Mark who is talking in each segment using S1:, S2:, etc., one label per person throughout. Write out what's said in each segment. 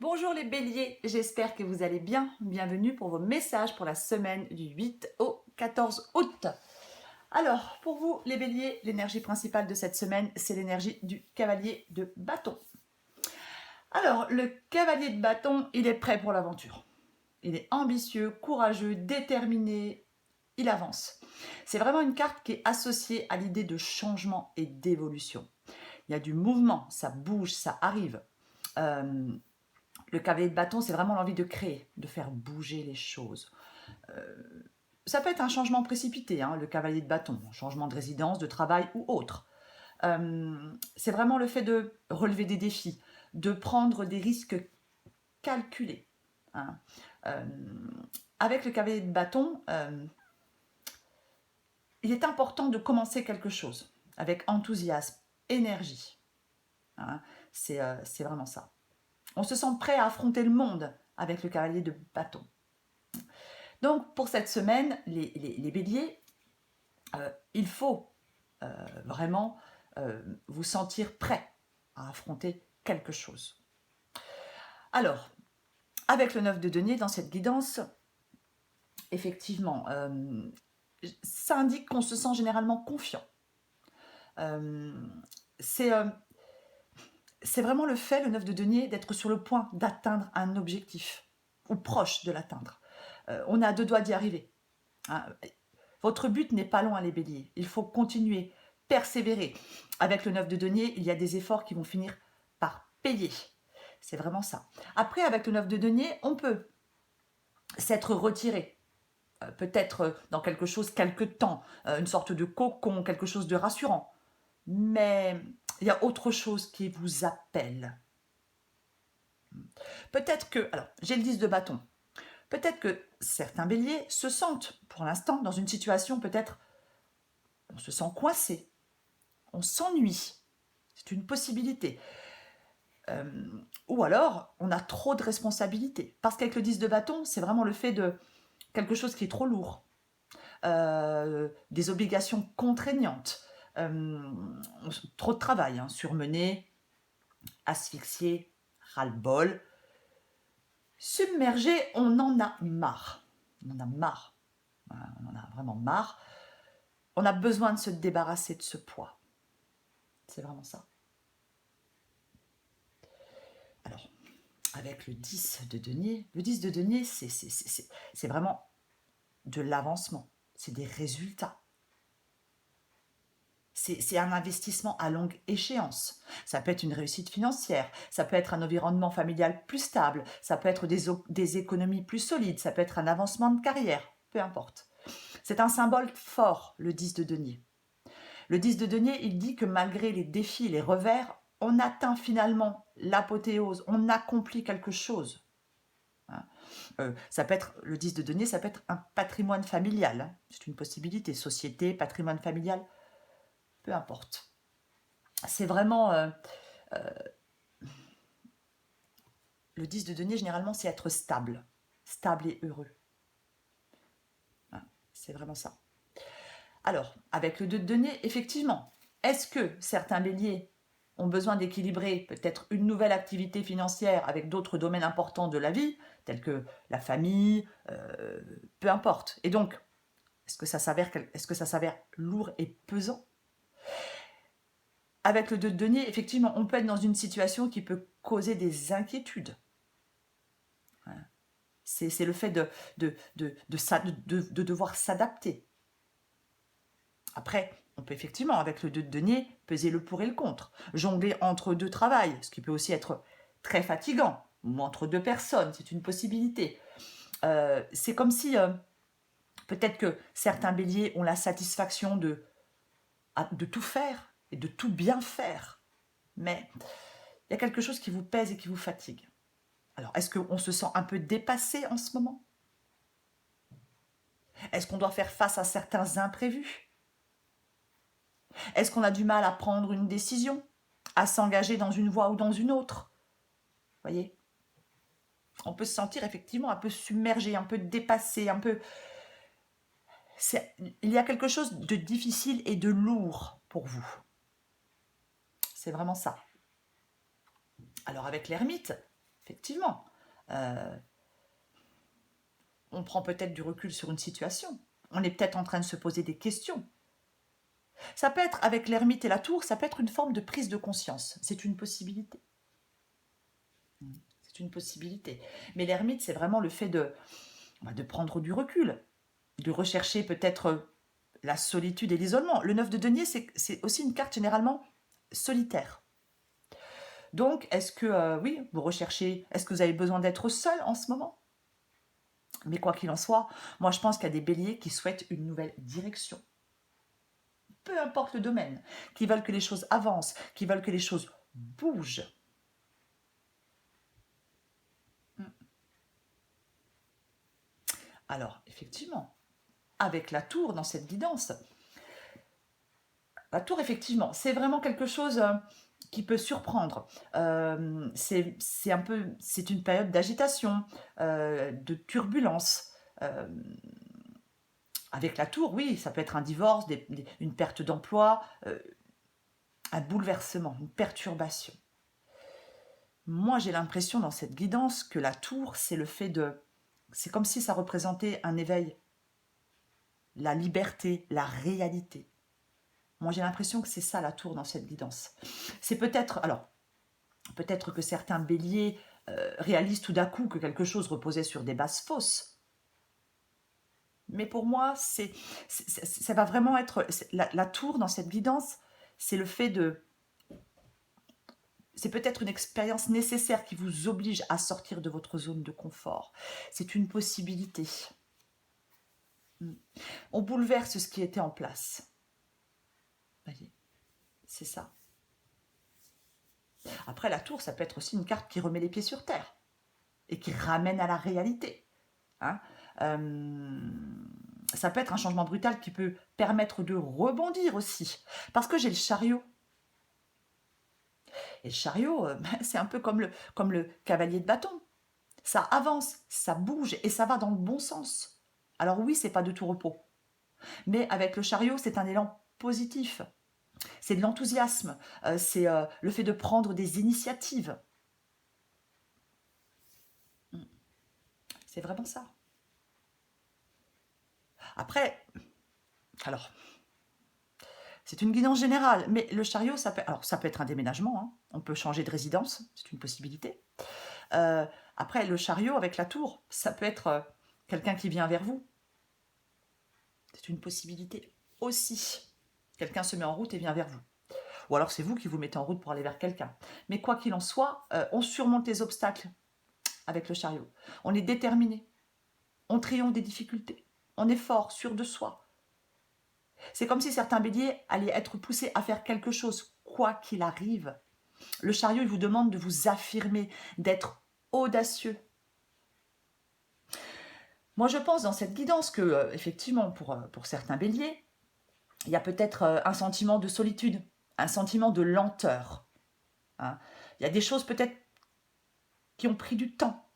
S1: Bonjour les béliers, j'espère que vous allez bien. Bienvenue pour vos messages pour la semaine du 8 au 14 août. Alors, pour vous les béliers, l'énergie principale de cette semaine, c'est l'énergie du cavalier de bâton. Alors, le cavalier de bâton, il est prêt pour l'aventure. Il est ambitieux, courageux, déterminé, il avance. C'est vraiment une carte qui est associée à l'idée de changement et d'évolution. Il y a du mouvement, ça bouge, ça arrive. Le cavalier de bâton, c'est vraiment l'envie de créer, de faire bouger les choses. Ça peut être un changement précipité, hein, le cavalier de bâton, un changement de résidence, de travail ou autre. C'est vraiment le fait de relever des défis, de prendre des risques calculés. Hein. Avec le cavalier de bâton, il est important de commencer quelque chose avec enthousiasme, énergie. Hein. C'est vraiment ça. On se sent prêt à affronter le monde avec le cavalier de bâton. Donc, pour cette semaine, les béliers, il faut vraiment vous sentir prêt à affronter quelque chose. Alors, avec le 9 de denier dans cette guidance, effectivement, ça indique qu'on se sent généralement confiant. C'est vraiment le fait, le 9 de denier, d'être sur le point d'atteindre un objectif, ou proche de l'atteindre. On est à deux doigts d'y arriver. Hein. Votre but n'est pas loin, les béliers. Il faut continuer, persévérer. Avec le 9 de denier, il y a des efforts qui vont finir par payer. C'est vraiment ça. Après, avec le 9 de denier, on peut s'être retiré. Peut-être dans quelque chose, quelque temps, une sorte de cocon, quelque chose de rassurant. Mais il y a autre chose qui vous appelle. Peut-être que, alors, j'ai le 10 de bâton. Peut-être que certains béliers se sentent, pour l'instant, dans une situation peut-être, on se sent coincé, on s'ennuie. C'est une possibilité. Ou alors, on a trop de responsabilités. Parce qu'avec le 10 de bâton, c'est vraiment le fait de quelque chose qui est trop lourd. Des obligations contraignantes. Trop de travail, hein, surmené, asphyxié, ras-le-bol. Submergé, on en a marre. On en a marre. On en a vraiment marre. On a besoin de se débarrasser de ce poids. C'est vraiment ça. Alors, avec le 10 de denier, le 10 de denier, c'est vraiment de l'avancement. C'est des résultats. C'est un investissement à longue échéance. Ça peut être une réussite financière, ça peut être un environnement familial plus stable, ça peut être des économies plus solides, ça peut être un avancement de carrière, peu importe. C'est un symbole fort, le 10 de denier. Le 10 de denier, il dit que malgré les défis, les revers, on atteint finalement l'apothéose, on accomplit quelque chose. Ça peut être, le 10 de denier, ça peut être un patrimoine familial. Hein. C'est une possibilité, société, patrimoine familial, peu importe. C'est vraiment... le 10 de denier, généralement, c'est être stable. Stable et heureux. Hein, c'est vraiment ça. Alors, avec le 2 de denier, effectivement, est-ce que certains béliers ont besoin d'équilibrer peut-être une nouvelle activité financière avec d'autres domaines importants de la vie, tels que la famille, peu importe. Et donc, est-ce que ça s'avère lourd et pesant? Avec le 2 de denier, effectivement, on peut être dans une situation qui peut causer des inquiétudes. C'est le fait de devoir s'adapter. Après, on peut effectivement, avec le 2 de denier, peser le pour et le contre. Jongler entre deux travails, ce qui peut aussi être très fatigant, ou entre deux personnes, c'est une possibilité. C'est comme si, peut-être que certains béliers ont la satisfaction de tout faire et de tout bien faire. Mais il y a quelque chose qui vous pèse et qui vous fatigue. Alors, est-ce qu'on se sent un peu dépassé en ce moment? Est-ce qu'on doit faire face à certains imprévus? Est-ce qu'on a du mal à prendre une décision, à s'engager dans une voie ou dans une autre? Vous voyez? On peut se sentir effectivement un peu submergé, un peu dépassé, un peu... Il y a quelque chose de difficile et de lourd pour vous. C'est vraiment ça. Alors avec l'ermite, effectivement, euh, on prend peut-être du recul sur une situation. On est peut-être en train de se poser des questions. Ça peut être, avec l'ermite et la tour, ça peut être une forme de prise de conscience. C'est une possibilité. C'est une possibilité. Mais l'ermite, c'est vraiment le fait de prendre du recul, de rechercher peut-être la solitude et l'isolement. Le 9 de denier, c'est aussi une carte généralement solitaire. Donc, est-ce que, oui, vous recherchez, est-ce que vous avez besoin d'être seul en ce moment? Mais quoi qu'il en soit, moi je pense qu'il y a des béliers qui souhaitent une nouvelle direction. Peu importe le domaine, qui veulent que les choses avancent, qui veulent que les choses bougent. Alors, effectivement, avec la tour dans cette guidance, la tour, effectivement, c'est vraiment quelque chose qui peut surprendre. C'est un peu, c'est une période d'agitation, de turbulence. Euh, avec la tour, oui, ça peut être un divorce, une perte d'emploi, un bouleversement, une perturbation. Moi, j'ai l'impression dans cette guidance que la tour, c'est le fait de... C'est comme si ça représentait un éveil, la liberté, la réalité. Moi, j'ai l'impression que c'est ça la tour dans cette guidance. C'est peut-être... Alors, peut-être que certains béliers réalisent tout d'un coup que quelque chose reposait sur des bases fausses. Mais pour moi, ça va vraiment être... La tour dans cette guidance, c'est le fait de... C'est peut-être une expérience nécessaire qui vous oblige à sortir de votre zone de confort. C'est une possibilité. On bouleverse ce qui était en place. Voyez, c'est ça. Après, la tour, ça peut être aussi une carte qui remet les pieds sur terre et qui ramène à la réalité. Hein. Ça peut être un changement brutal qui peut permettre de rebondir aussi. Parce que j'ai le chariot. Et le chariot, c'est un peu comme le cavalier de bâton. Ça avance, ça bouge et ça va dans le bon sens. Alors oui, c'est pas de tout repos. Mais avec le chariot, c'est un élan positif. C'est de l'enthousiasme. C'est le fait de prendre des initiatives. C'est vraiment ça. Après, alors, c'est une guidance générale, mais le chariot, ça peut être un déménagement. Hein. On peut changer de résidence, c'est une possibilité. Après, le chariot avec la tour, ça peut être quelqu'un qui vient vers vous. C'est une possibilité aussi. Quelqu'un se met en route et vient vers vous. Ou alors c'est vous qui vous mettez en route pour aller vers quelqu'un. Mais quoi qu'il en soit, on surmonte les obstacles avec le chariot. On est déterminé. On triomphe des difficultés. On est fort, sûr de soi. C'est comme si certains béliers allaient être poussés à faire quelque chose, quoi qu'il arrive. Le chariot, il vous demande de vous affirmer, d'être audacieux. Moi, je pense dans cette guidance que, effectivement, pour certains béliers, il y a peut-être un sentiment de solitude, un sentiment de lenteur. Hein. Il y a des choses peut-être qui ont pris du temps,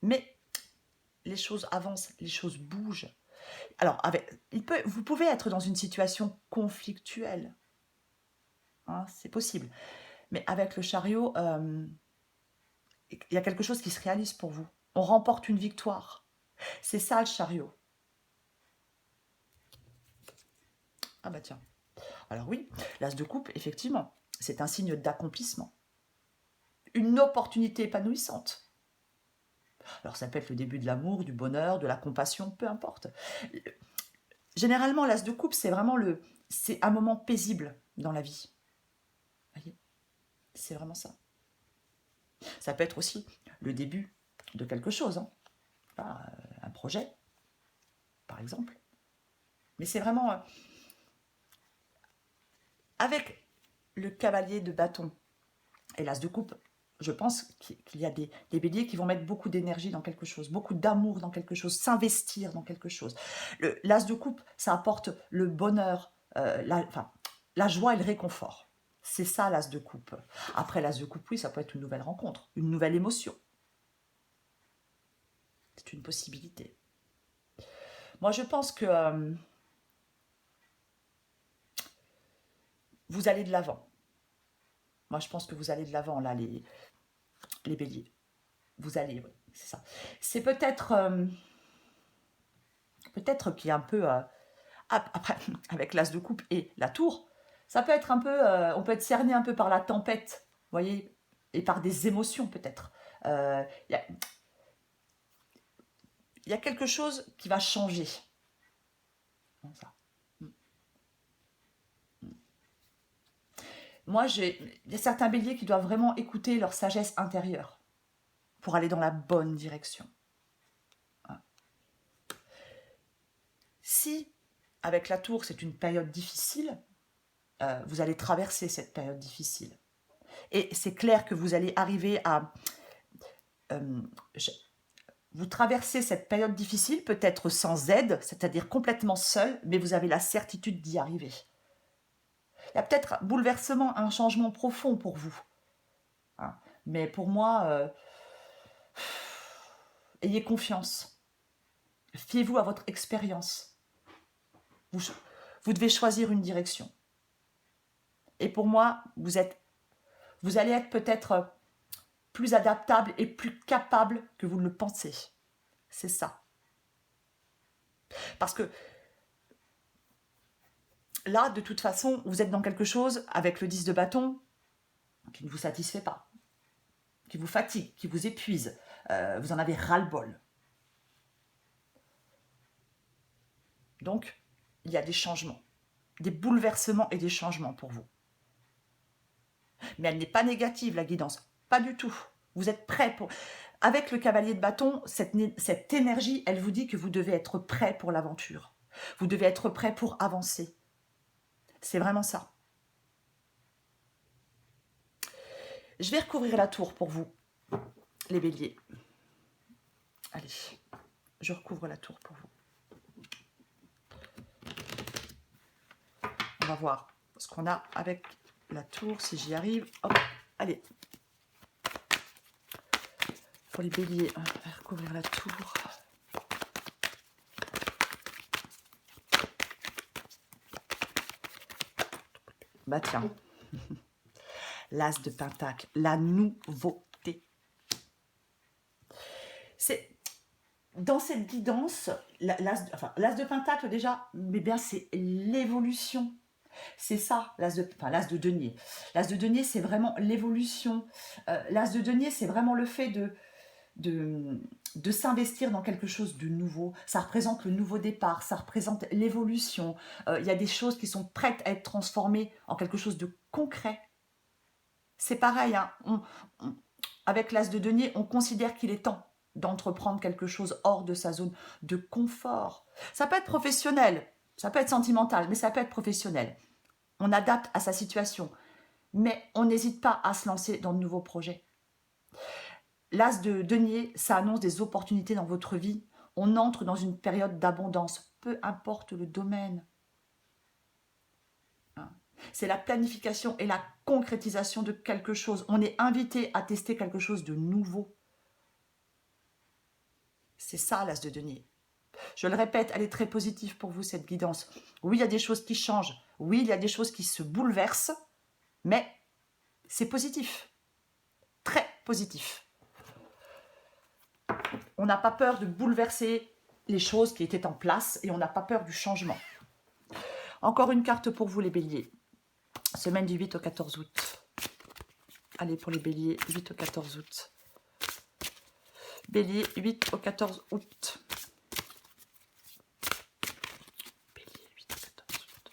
S1: mais les choses avancent, les choses bougent. Alors, vous pouvez être dans une situation conflictuelle, hein, c'est possible, mais avec le chariot, il y a quelque chose qui se réalise pour vous. On remporte une victoire. C'est ça le chariot. Ah bah tiens. Alors oui, l'as de coupe, effectivement, c'est un signe d'accomplissement. Une opportunité épanouissante. Alors ça peut être le début de l'amour, du bonheur, de la compassion, peu importe. Généralement, l'as de coupe, c'est un moment paisible dans la vie. Vous voyez, c'est vraiment ça. Ça peut être aussi le début de quelque chose, hein. Un projet, par exemple. Mais c'est vraiment avec le cavalier de bâton et l'as de coupe. Je pense qu'il y a des béliers qui vont mettre beaucoup d'énergie dans quelque chose, beaucoup d'amour dans quelque chose, s'investir dans quelque chose. L'as de coupe, ça apporte le bonheur, la joie et le réconfort. C'est ça l'as de coupe. Après l'as de coupe, oui, ça peut être une nouvelle rencontre, une nouvelle émotion. C'est une possibilité. Moi, je pense que vous allez de l'avant. Moi, je pense que vous allez de l'avant. Là, les béliers. Vous allez, oui, c'est ça. C'est peut-être peut-être qu'il y a un peu... après, avec l'as de coupe et la tour, ça peut être un peu... on peut être cerné un peu par la tempête, vous voyez, et par des émotions peut-être. Il y a quelque chose qui va changer. Comme ça. Moi, il y a certains béliers qui doivent vraiment écouter leur sagesse intérieure pour aller dans la bonne direction. Si, avec la tour, c'est une période difficile, vous allez traverser cette période difficile. Et c'est clair que vous allez arriver à... vous traversez cette période difficile, peut-être sans aide, c'est-à-dire complètement seul, mais vous avez la certitude d'y arriver. Il y a peut-être un bouleversement, un changement profond pour vous. Hein. Mais pour moi, ayez confiance. Fiez-vous à votre expérience. Vous devez choisir une direction. Et pour moi, vous allez être peut-être plus adaptable et plus capable que vous ne le pensez. C'est ça. Parce que là, de toute façon, vous êtes dans quelque chose avec le 10 de bâton qui ne vous satisfait pas, qui vous fatigue, qui vous épuise. Vous en avez ras-le-bol. Donc, il y a des changements, des bouleversements et des changements pour vous. Mais elle n'est pas négative, la guidance. Pas du tout. Vous êtes prêt pour... Avec le cavalier de bâton, cette énergie, elle vous dit que vous devez être prêt pour l'aventure. Vous devez être prêt pour avancer. C'est vraiment ça. Je vais recouvrir la tour pour vous, les béliers. Allez, je recouvre la tour pour vous. On va voir ce qu'on a avec la tour, si j'y arrive. Hop, allez. Pour les béliers, on va recouvrir la tour. Bah tiens, l'as de pentacle, la nouveauté. C'est dans cette guidance, l'as de pentacle déjà, mais bien c'est l'évolution. C'est ça, l'as de denier. L'as de denier, c'est vraiment l'évolution. L'as de denier, c'est vraiment le fait de s'investir dans quelque chose de nouveau. Ça représente le nouveau départ, ça représente l'évolution. Il y a des choses qui sont prêtes à être transformées en quelque chose de concret. C'est pareil, hein, avec l'as de denier, on considère qu'il est temps d'entreprendre quelque chose hors de sa zone de confort. Ça peut être professionnel, ça peut être sentimental, mais ça peut être professionnel. On adapte à sa situation, mais on n'hésite pas à se lancer dans de nouveaux projets. L'as de denier, ça annonce des opportunités dans votre vie. On entre dans une période d'abondance, peu importe le domaine. C'est la planification et la concrétisation de quelque chose. On est invité à tester quelque chose de nouveau. C'est ça, l'as de denier. Je le répète, elle est très positive pour vous, cette guidance. Oui, il y a des choses qui changent. Oui, il y a des choses qui se bouleversent. Mais c'est positif. Très positif. On n'a pas peur de bouleverser les choses qui étaient en place et on n'a pas peur du changement. Encore une carte pour vous, les béliers. Semaine du 8 au 14 août. Allez, pour les béliers, 8 au 14 août. Bélier, 8 au 14 août. Bélier, 8 au 14 août.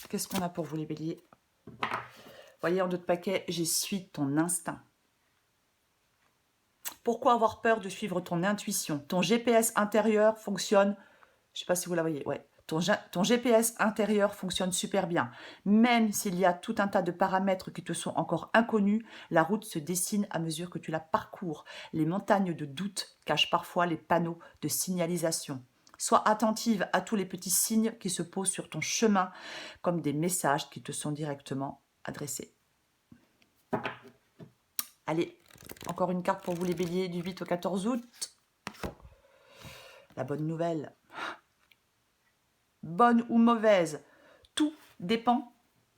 S1: Qu'est-ce qu'on a pour vous, les béliers? Voyez, en dos de paquet, j'ai suis ton instinct. Pourquoi avoir peur de suivre ton intuition? Ton GPS intérieur fonctionne, je ne sais pas si vous la voyez, ouais. Ton GPS intérieur fonctionne super bien. Même s'il y a tout un tas de paramètres qui te sont encore inconnus, la route se dessine à mesure que tu la parcours. Les montagnes de doute cachent parfois les panneaux de signalisation. Sois attentive à tous les petits signes qui se posent sur ton chemin, comme des messages qui te sont directement adressés. Allez, encore une carte pour vous les béliers du 8 au 14 août. La bonne nouvelle. bonnes ou mauvaises. Tout dépend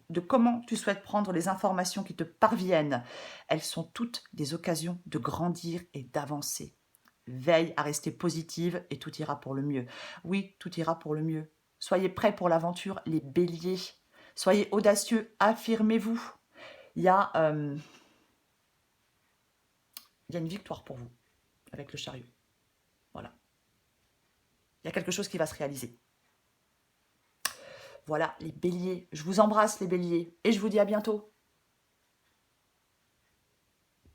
S1: de comment tu souhaites prendre les informations qui te parviennent. Elles sont toutes des occasions de grandir et d'avancer. Veille à rester positive et tout ira pour le mieux. Oui, tout ira pour le mieux. Soyez prêts pour l'aventure, les béliers. Soyez audacieux, affirmez-vous. Il y a une victoire pour vous avec le chariot. Voilà. Il y a quelque chose qui va se réaliser. Voilà, les béliers. Je vous embrasse, les béliers. Et je vous dis à bientôt.